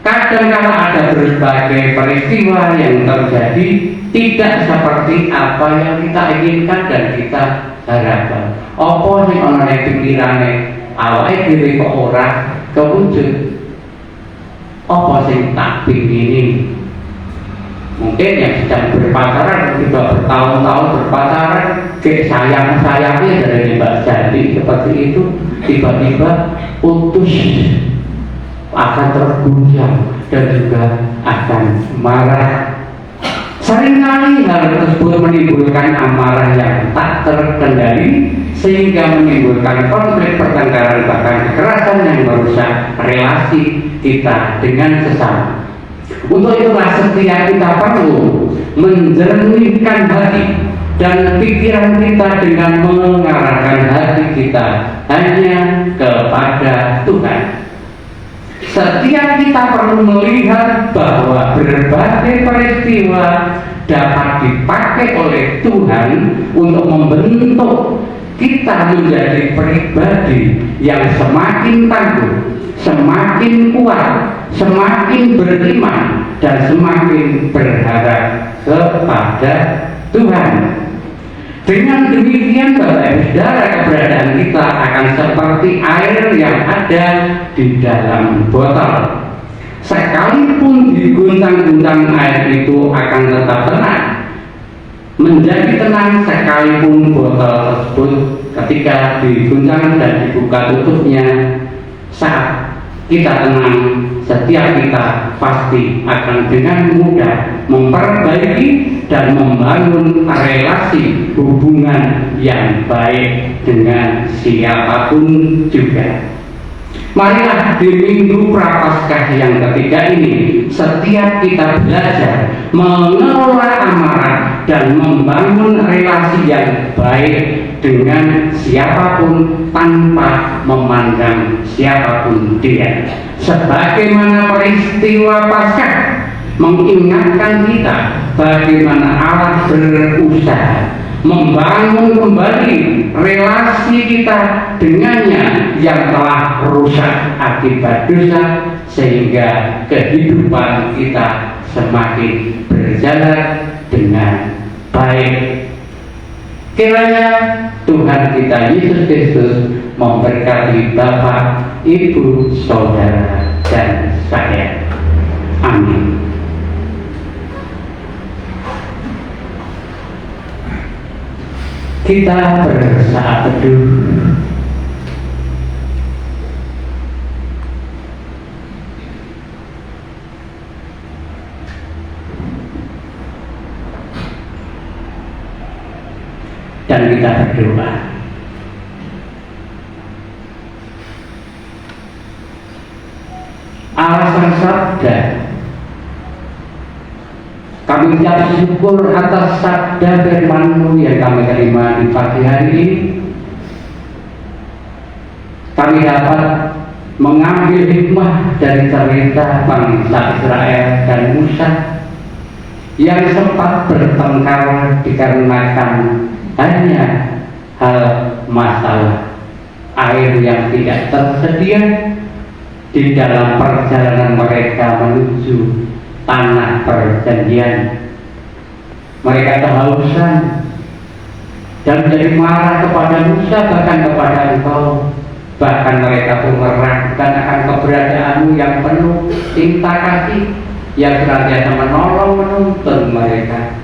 kadang-kala ada berbagai peristiwa yang terjadi tidak seperti apa yang kita inginkan dan kita harapkan. Apa sing ana ning pikirane awake dhewe kok ora kewujud? Apa sing tak pingini? Mungkin yang sedang berpacaran, sudah bertahun-tahun berpacaran, kayak sayang-sayangnya dari Mbak Jati seperti itu, tiba-tiba putus, akan terguncang dan juga akan marah. Seringkali hal tersebut menimbulkan amarah yang tak terkendali, sehingga menimbulkan konflik, pertengkaran, bahkan kekerasan yang merusak relasi kita dengan sesama. Untuk itulah setiap kita perlu menjernihkan hati dan pikiran kita dengan mengarahkan hati kita hanya kepada Tuhan. Setiap kita perlu melihat bahwa berbagai peristiwa dapat dipakai oleh Tuhan untuk membentuk kita menjadi pribadi yang semakin tangguh, semakin kuat, semakin beriman, dan semakin berharap kepada Tuhan. Dengan demikian Bapak Ibu Saudara, keberadaan kita akan seperti air yang ada di dalam botol. Sekalipun diguncang-guncang, air itu akan tetap tenang, menjadi tenang sekalipun botol tersebut ketika diguncang dan dibuka tutupnya. Saat kita tenang, setiap kita pasti akan dengan mudah memperbaiki dan membangun relasi hubungan yang baik dengan siapapun juga. Marilah di Minggu Prapaskah yang ketiga ini, setiap kita belajar mengelola amarah dan membangun relasi yang baik dengan siapapun tanpa memandang siapapun dia. Sebagaimana peristiwa Paskah mengingatkan kita bagaimana Allah berusaha membangun kembali relasi kita dengannya yang telah rusak akibat dosa, sehingga kehidupan kita semakin berjalan dengan baik. Kiranya Tuhan kita Yesus Kristus memberkati Bapak, Ibu, Saudara, dan saya. Amin. Kita bersaat teduh. Dan kita berdoa. Allah Sang Sabda, kami ucap syukur atas sabda firman-Mu yang kami terima di pagi hari ini. Kami dapat mengambil hikmah dari cerita bangsa Israel dan Musa yang sempat bertengkar dikarenakan hanya hal masalah air yang tidak tersedia di dalam perjalanan mereka menuju tanah perjanjian. Mereka kehausan, dan menjadi marah kepada Musa, bahkan kepada engkau. Bahkan mereka pun meragukan akan keberadaanmu yang penuh cinta kasih, yang senantiasa menolong menuntun mereka.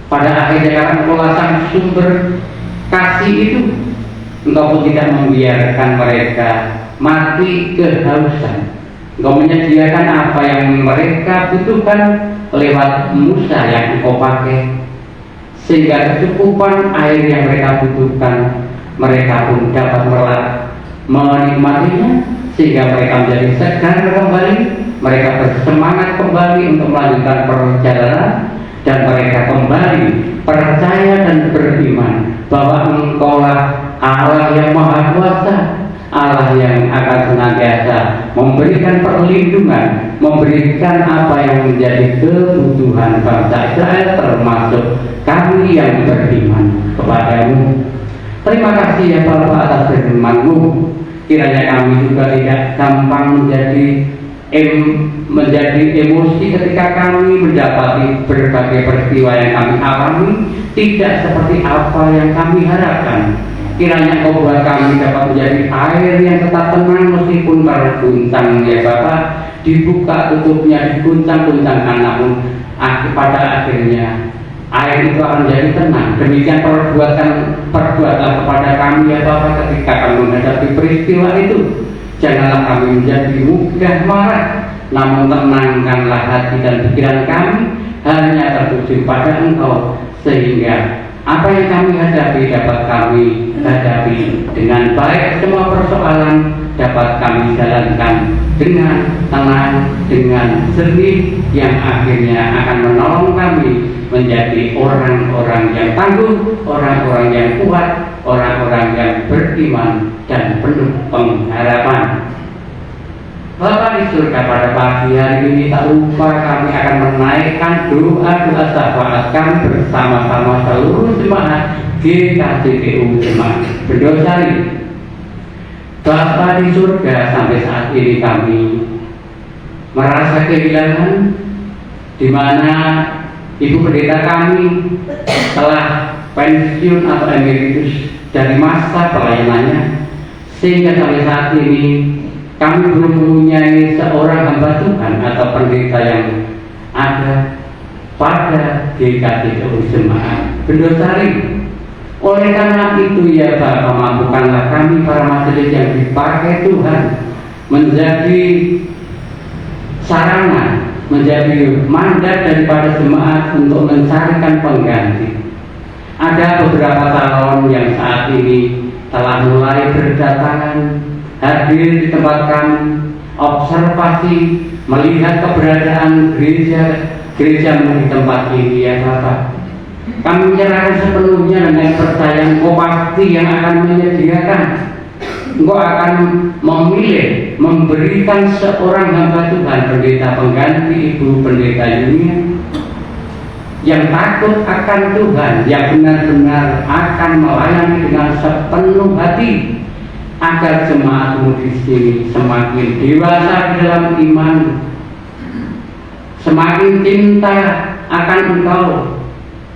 Pada akhirnya karena engkau sang sumber kasih itu, engkau pun tidak membiarkan mereka mati kehausan. Engkau menyediakan apa yang mereka butuhkan lewat Musa yang engkau pakai, sehingga kecukupan air yang mereka butuhkan mereka pun dapat menikmatinya, sehingga mereka menjadi segar kembali, mereka bersemangat kembali untuk melanjutkan perjalanan, dan mereka kembali percaya dan beriman bahwa engkaulah Allah yang Maha Kuasa, Allah yang akan senantiasa memberikan perlindungan, memberikan apa yang menjadi kebutuhan bangsa Israel, termasuk kami yang beriman kepadamu. Terima kasih ya Bapa atas firman-Mu. Kiranya kami juga tidak gampang menjadi emosi ketika kami mendapati berbagai peristiwa yang kami alami tidak seperti apa yang kami harapkan. Kiranya Kau buat kami dapat menjadi air yang tetap tenang meskipun terguncang ya Bapak, dibuka tutupnya, diguncang-guncang Anak-Mu. Pada akhirnya air itu akan menjadi tenang. Demikian perbuatlah kepada kami ya Bapak ketika kami menghadapi peristiwa itu. Janganlah kami menjadi mudah marah, namun tenangkanlah hati dan pikiran kami hanya tertuju pada Engkau, sehingga apa yang kami hadapi dapat kami hadapi dengan baik. Semua persoalan dapat kami jalankan dengan tenang, dengan jernih, yang akhirnya akan menolong kami menjadi orang-orang yang tangguh, orang-orang yang kuat, orang-orang yang beriman dan penuh pengharapan. Bapa di surga, pada pagi hari ini tak lupa kami akan menaikkan doa-doa syafaat kami bersama-sama seluruh jemaat GKJPU Jemaat Bendosari. Bapa di surga, sampai saat ini kami merasa kehilangan, di mana Ibu Pendeta kami telah pensiun atau emeritus dari masa pelayanannya, sehingga sampai saat ini kami belum mempunyai seorang hamba Tuhan atau pendeta yang ada pada GKJPU Jemaat Bendosari. Oleh karena itu ya Bapak, mampukanlah kami para majelis yang dipakai Tuhan menjadi sarana, menjadi mandat daripada jemaat untuk mencarikan pengganti. Ada beberapa calon yang saat ini telah mulai berdatangan, hadir di tempat kami, observasi, melihat keberadaan gereja di tempat ini ya Bapak. Kami menyerahkan sepenuhnya dengan percaya Engkau pasti yang akan menyediakan. Engkau akan memilih, memberikan seorang hamba Tuhan, pendeta pengganti Ibu Pendeta Yunia, yang takut akan Tuhan, yang benar-benar akan melayani dengan sepenuh hati, agar jemaatmu di sini semakin dewasa di dalam iman, semakin cinta akan Engkau,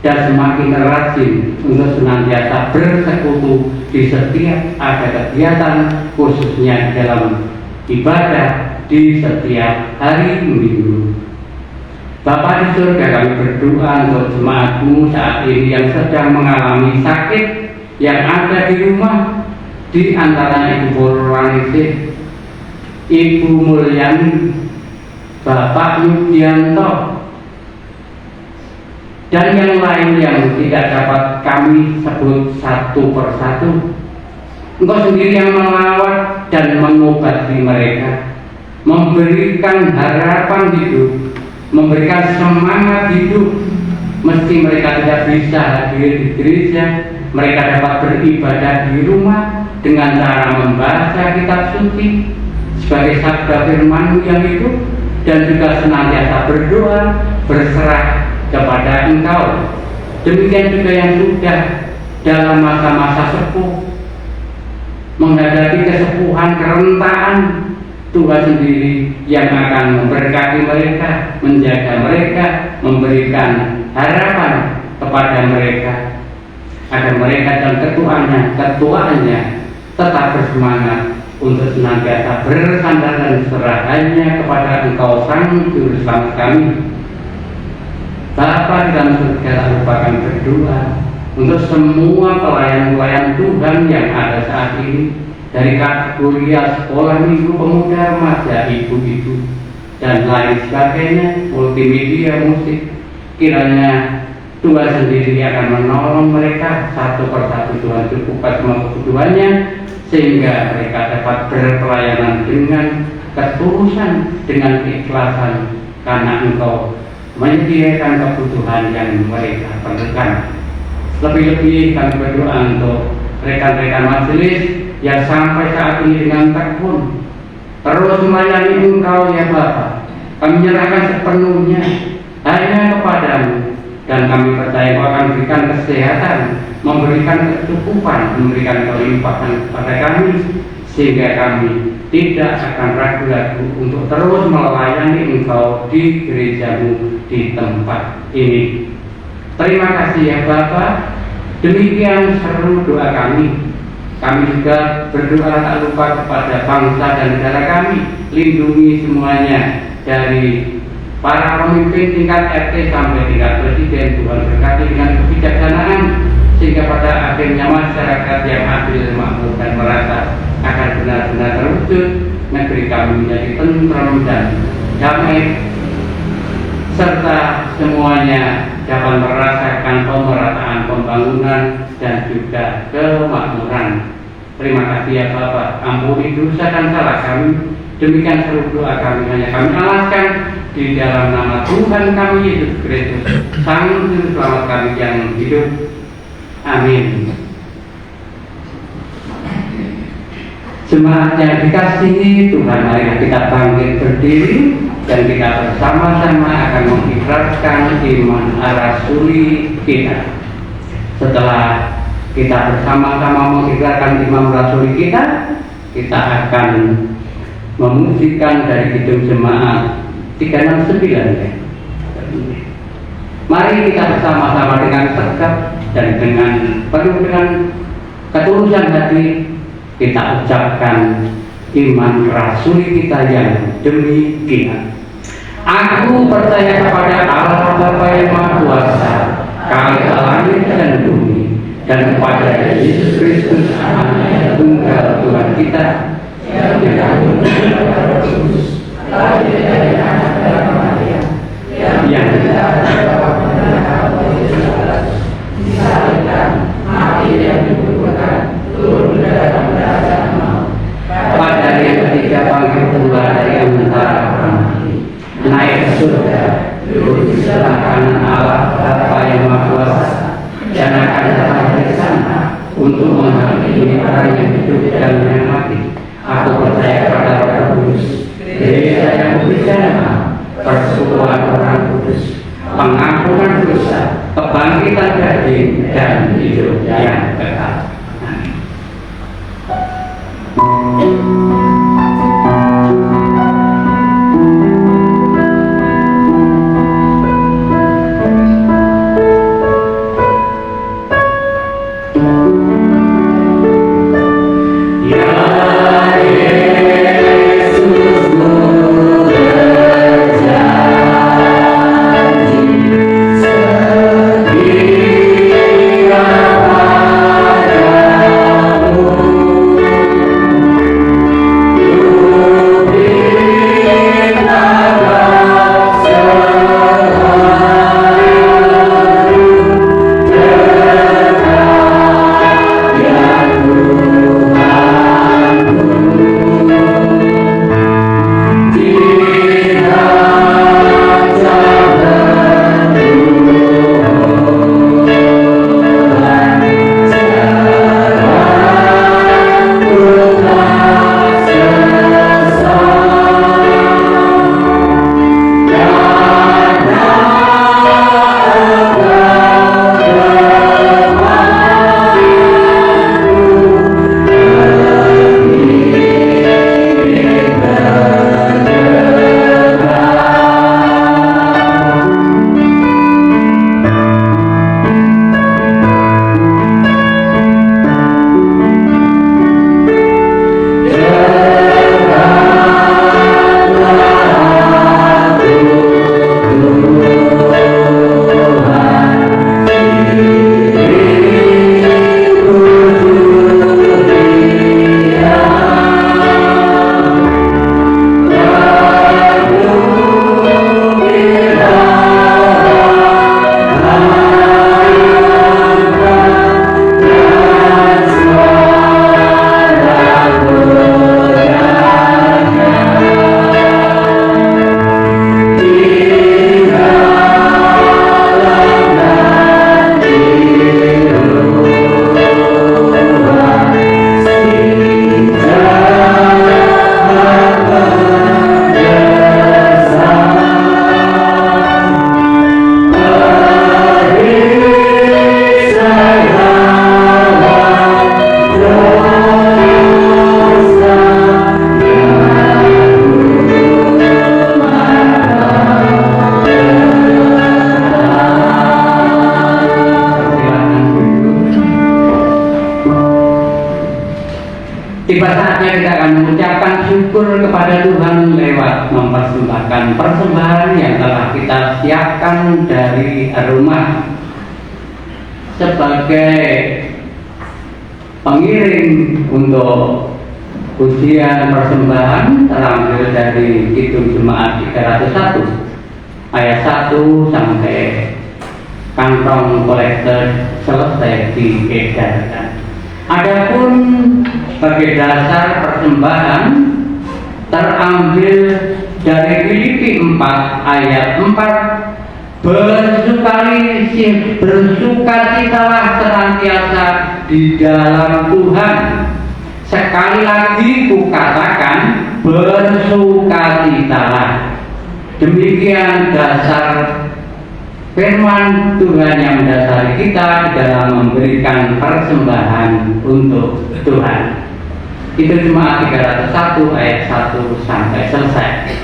dan semakin rajin untuk senantiasa bersekutu di setiap ada kegiatan, khususnya di dalam ibadah di setiap hari Minggu. Bapa di surga, kami berdoa untuk jemaatmu saat ini yang sedang mengalami sakit, yang ada di rumah, di antaranya Ibu Purwaningsih, Ibu Mulyani, Bapak Yudianto, dan yang lain yang tidak dapat kami sebut satu persatu. Engkau sendiri yang melawat dan mengobati mereka, memberikan harapan hidup, memberikan semangat hidup. Meski mereka tidak bisa hadir di gereja, mereka dapat beribadah di rumah dengan cara membaca kitab suci sebagai sabda firman-Mu yang hidup, dan juga senantiasa berdoa, berserah kepada Engkau. Demikian juga yang sudah dalam masa-masa sepuh, menghadapi kesepuhan, kerentaan, Tuhan sendiri yang akan memberkati mereka, menjaga mereka, memberikan harapan kepada mereka. agar mereka dan ketuaannya tetap bersemangat untuk senantiasa bersandar dan berserah hanya kepada Engkau Sang Juru Selamat kami. Bapa di dalam surga, tak lupakan berdoa untuk semua pelayan-pelayan Tuhan yang ada saat ini, dari kuliah, sekolah minggu, pemuda, remaja, ibu-ibu, dan lain sebagainya, multimedia, musik. Kiranya Tuhan sendiri akan menolong mereka satu persatu. Tuhan cukupkan semua kebutuhannya, sehingga mereka dapat berpelayanan dengan ketulusan, dengan keikhlasan, karena Engkau menyediakan kebutuhan yang mereka perlukan. Lebih-lebih kami berdoa untuk rekan-rekan majelis yang sampai saat ini dengan tekun terus melayani Engkau ya Bapa. Kami menyerahkan sepenuhnya hanya kepadamu, dan kami percaya Engkau akan berikan kesehatan, memberikan kecukupan, memberikan kelimpahan kepada kami, sehingga kami tidak akan ragu-ragu untuk terus melayani Engkau di gerejamu di tempat ini. Terima kasih ya Bapa. Demikian seru doa kami. Kami juga berdoa tak lupa kepada bangsa dan negara kami. Lindungi semuanya, dari para pemimpin tingkat RT sampai tingkat presiden. Tuhan berkati dengan kebijaksanaan, sehingga pada akhirnya masyarakat yang adil, makmur, dan merasa akan benar-benar terwujud. Negeri kami menjadi tentram dan damai, serta semuanya dapat merasakan pemerataan pembangunan dan juga kemakmuran. Terima kasih ya Bapak. Ampuni dosa dan salah kami. Demikian seluruh doa kami hanya kami alaskan di dalam nama Tuhan kami Yesus Kristus, Sang Juru Selamat kami yang hidup. Amin. Jemaat yang dikasihi Tuhan, mari kita bangkit berdiri dan kita bersama-sama akan mengikrarkan iman rasuli kita. Setelah kita bersama-sama mengikrarkan iman rasuli kita akan memujikan dari Kidung Jemaat 369 ya. Mari kita bersama-sama dengan tegap dan penuh dengan ketulusan hati kita ucapkan iman rasuli kita yang demikian. Aku percaya kepada Allah Bapa yang Maha Kuasa, Kala langit dan bumi, dan kepada Yesus Kristus Anak Tunggal Tuhan kita, yang dikandung oleh Roh Kudus, lahir dari anak darah Maria, yang disalibkan, mati dan dikuburkan, turun dalam kerajaan maut. Pada hari yang ketiga bangkit pula dari antara orang mati, naik ke surga, duduk di sebelah kanan Allah Bapa yang Maha Kuasa, dan akan datang dari sana untuk menghakimi orang yang hidup dan yang mati. Aku percaya kepada Roh Kudus, gereja yang berbicara, persekutuan orang kudus, pengampunan dosa, kebangkitan daging, dan hidup yang kekal. Tiba saatnya kita akan mengucapkan syukur kepada Tuhan lewat mempersembahkan persembahan yang telah kita siapkan dari rumah sebagai pengiring untuk ujian persembahan terambil dari Kidung Jemaat 301 ayat 1 sampai kantong kolektor selesai diedarkan. Adapun sebagai dasar persembahan terambil dari Filipi 4 ayat 4, bersukacitalah senantiasa di dalam Tuhan. Sekali lagi kukatakan, bersukacitalah. Demikian dasar firman Tuhan yang mendasari kita dalam memberikan persembahan untuk Tuhan. Itu Jemaat 301 ayat 1 sampai selesai.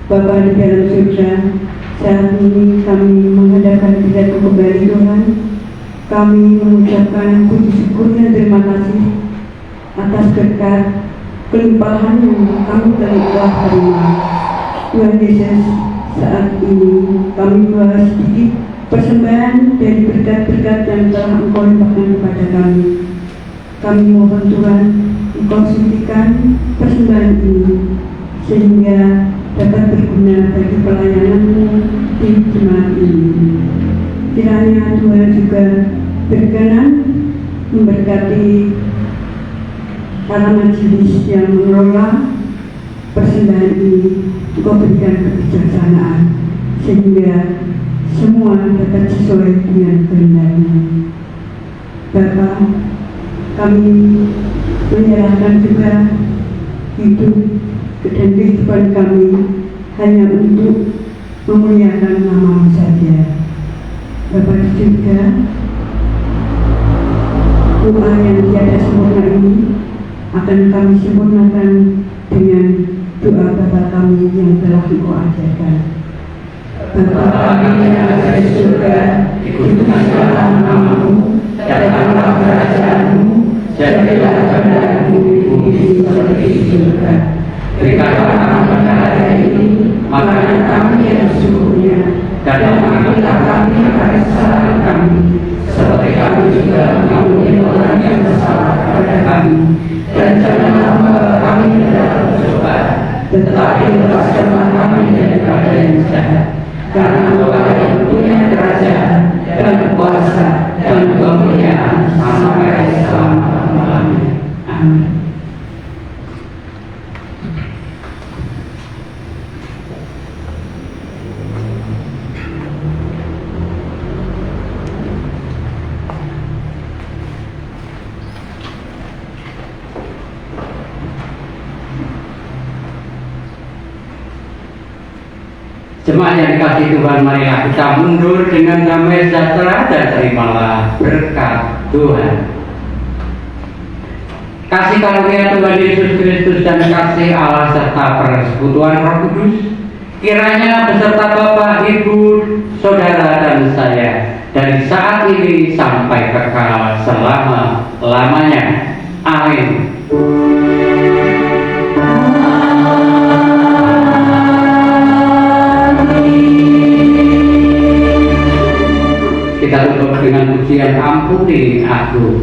Bapa di dalam surga, saat ini kami menghadapkan hadirat kembali Tuhan. Kami mengucapkan puji syukur dan terima kasih atas berkat kelimpahan yang kami telah terima. Tuhan Yesus, saat ini kami membawa sedikit persembahan dari berkat-berkat yang telah Engkau limpahkan kepada kami. Kami mohon Tuhan, Engkau suntikan persembahan ini sehingga dapat berguna bagi pelayanan-Mu di jemaat ini. Kiranya Tuhan juga berkenan memberkati para majelis yang mengelola persembahan ini. Engkau berikan kebijaksanaan sehingga semua dapat sesuai dengan kehendak-Mu. Bapa, kami menyerahkan juga hidup dan kehidupan kami hanya untuk memuliakan nama-Mu saja. Bapa di surga, doa yang tiada sempurna ini akan kami sempurnakan dengan doa Bapa kami yang telah Engkau ajarkan. Bapa kami yang ada di surga, dikuduskanlah nama-Mu, datanglah kerajaan-Mu, jadilah kehendak-Mu di bumi seperti di surga. Berikanlah kami pada hari ini makanan kami yang sesungguhnya, dan ampunilah kami akan kesalahan kami, seperti kami juga mengampuni orang yang bersalah kepada kami. Dan janganlah membawa kami ke dalam pencobaan, tetapi lepaskanlah kami daripada yang jahat. Karena Engkau yang punya kerajaan dan kuasa dan kemuliaan sampai selama-lamanya. Amin. Jemaat yang dikasih Tuhan, marilah kita mundur dengan damai sejahtera dan terimalah berkat Tuhan. Kasih karunia Tuhan Yesus Kristus dan kasih Allah serta persekutuan Roh Kudus kiranya beserta Bapa, Ibu, Saudara dan saya dari saat ini sampai kekal selama-lamanya. Amin. Kita tutup dengan pujian Ampuni Aku.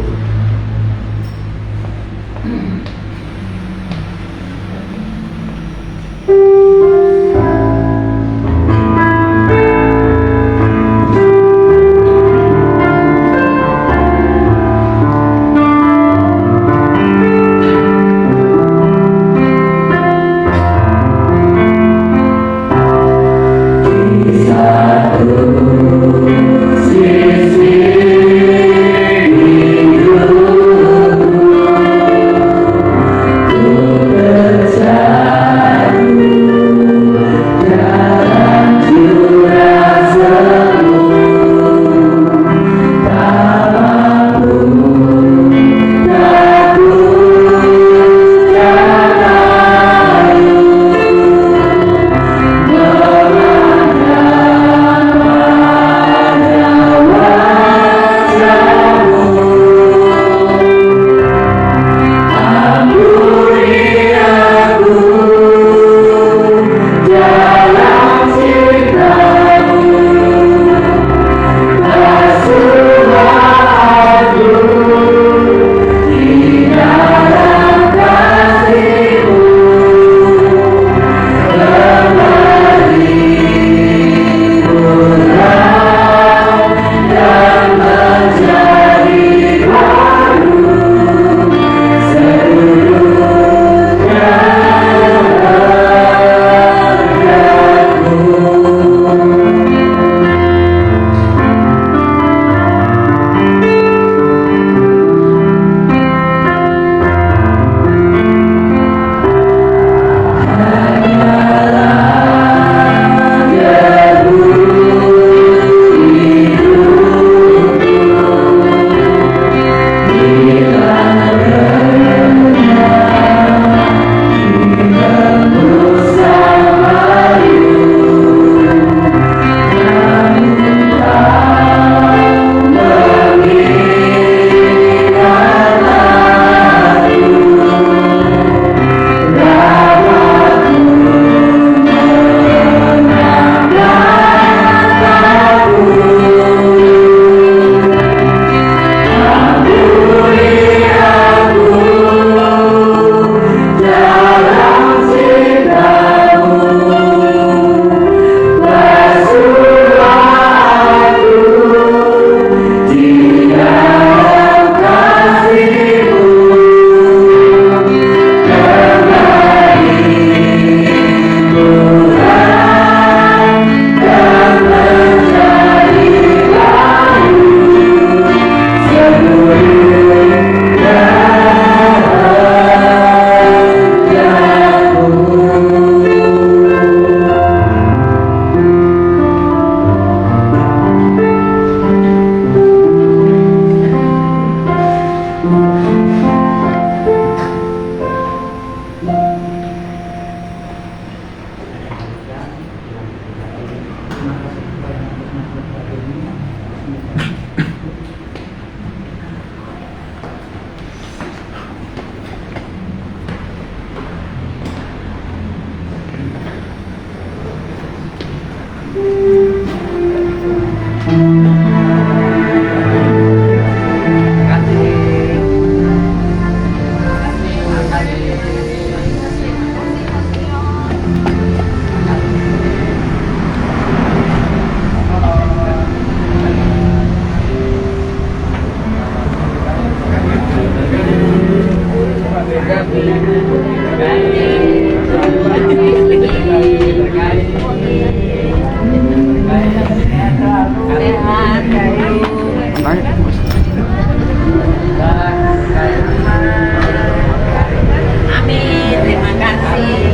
Amin, terima kasih.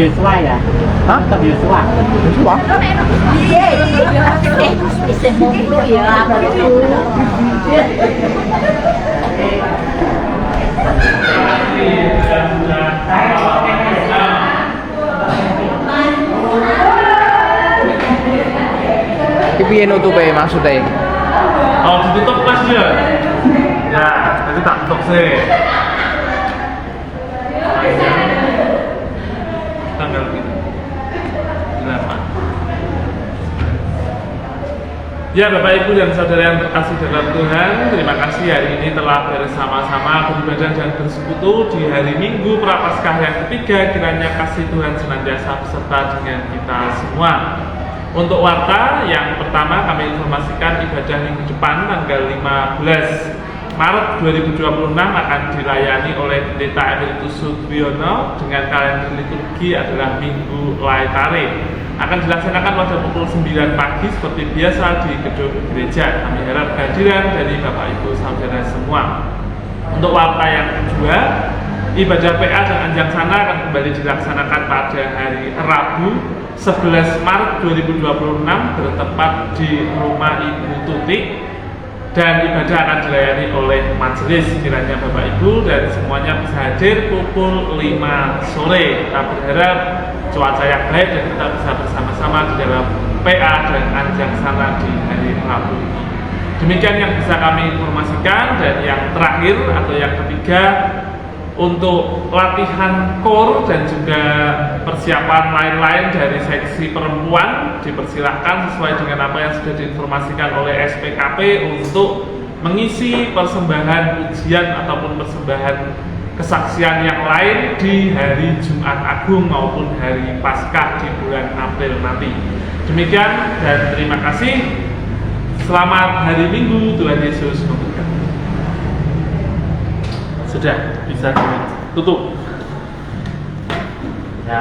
Yosua ya? Hah? Tetap Yosua. Yosua? Iya, bisa mulu ya. Iki piye nutupe maksudnya? Oh, ditutup mas dia. Ya, nanti tak tutup sih. Tanggal 8. Ya Bapak Ibu dan Saudara yang terkasih dalam Tuhan, terima kasih hari ini telah bersama-sama beribadah dan bersekutu di hari Minggu Prapaskah yang ketiga. Kiranya kasih Tuhan senantiasa beserta dengan kita semua. Untuk warta yang pertama kami informasikan ibadah minggu depan tanggal 15 Maret 2026 akan dilayani oleh Pendeta Emeritus Sudriono dengan kalender liturgi adalah Minggu Laetare. Akan dilaksanakan pada pukul 9 pagi seperti biasa di gedung gereja. Kami harap kehadiran dari Bapak Ibu Saudara semua. Untuk warta yang kedua, ibadah PA dan Anjang Sana akan kembali dilaksanakan pada hari Rabu 11 Maret 2026 bertempat di rumah Ibu Tuti, dan ibadah akan dilayani oleh majelis. Kiranya Bapak Ibu dan semuanya bisa hadir pukul 5 sore. Kita berharap cuaca yang baik dan kita bisa bersama-sama di dalam PA dan Anjang Sana di hari Rabu ini. Demikian yang bisa kami informasikan. Dan yang terakhir atau yang ketiga, untuk latihan kor dan juga persiapan lain-lain dari seksi perempuan dipersilahkan sesuai dengan apa yang sudah diinformasikan oleh SPKP untuk mengisi persembahan ujian ataupun persembahan kesaksian yang lain di hari Jumat Agung maupun hari Paskah di bulan April nanti. Demikian dan terima kasih. Selamat hari Minggu, Tuhan Yesus memberkati. Sudah bisa ditutup. Ya.